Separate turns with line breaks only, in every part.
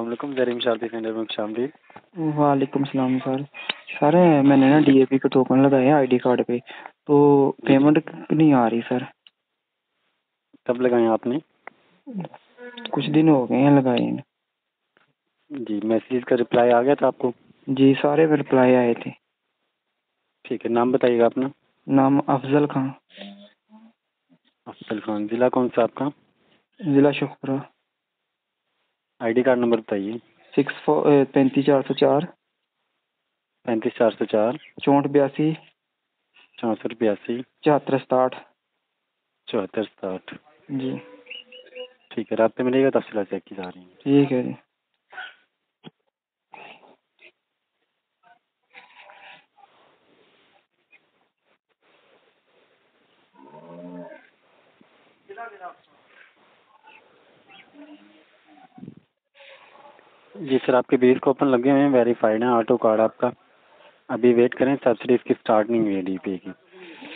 अस्सलाम वालेकुम जरीम शादी सेंटर में शामिल।
वालेकुम सलाम सर। सर मैंने ना डीएपी का टोकन लगाया आईडी कार्ड पे, तो
जी जी।
पेमेंट नहीं आ रही सर।
कब लगाए आपने?
कुछ दिन हो गए हैं लगाए हैं।
जी, मैसेज का रिप्लाई आ गया था आपको?
जी सारे रिप्लाई आए थे।
ठीक है, नाम बताइएगा अपना।
नाम अफजल खान,
अफजल खान। ज़िला कौन सा आपका?
जिला शुक्रा।
आईडी कार्ड नंबर बताइए।
35404
35 404
6482
64 82
7467।
74 67।
जी
ठीक है, रात में मिलेगा, तफसीलात चेक की जा रही हैं।
ठीक है जी।
जी सर, आपके 20 कूपन लगे हुए हैं, वेरीफाइड हैं। ऑटो कार्ड आपका अभी वेट करें, सब्सिडी इसकी स्टार्ट नहीं हुई है डीपी की।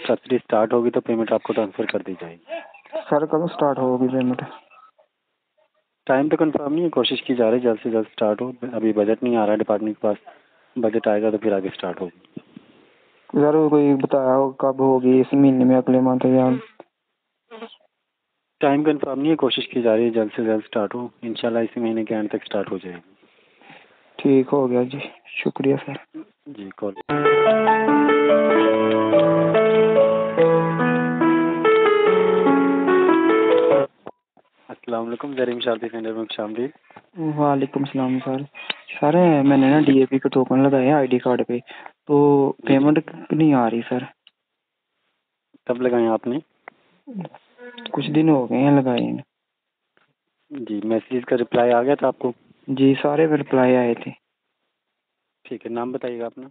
सब्सिडी स्टार्ट होगी तो पेमेंट आपको ट्रांसफ़र कर दी जाएगी।
सर कब स्टार्ट होगी पेमेंट?
टाइम तो कंफर्म नहीं है, कोशिश की जा रही है जल्द से जल्द स्टार्ट हो। अभी बजट नहीं आ रहा है डिपार्टमेंट के पास, बजट आएगा तो फिर आगे स्टार्ट होगी।
सर कोई बताया हो कब होगी, इस महीने में, अगले मंथ या?
टाइम कंफर्म नहीं है, कोशिश की जा रही है जल्द से जल्द स्टार्ट हो। इंशाल्लाह इसी महीने के एंड तक स्टार्ट हो जाएगी।
ठीक हो गया जी, शुक्रिया सर।
जी कॉल। अस्सलाम वालेकुम जरीम शादी सेंटर में शामिल।
वालेकुम सलाम सर। सर मैंने ना डीएपी का टोकन लगाया आईडी कार्ड पे, तो
जी जी।
पेमेंट नहीं आ रही सर।
कब लगाए आपने?
कुछ दिन हो गए हैं लगाए हैं।
जी, मैसेज का रिप्लाई आ गया था आपको?
जी सारे रिप्लाई आए थे।
ठीक है, नाम बताइएगा अपना।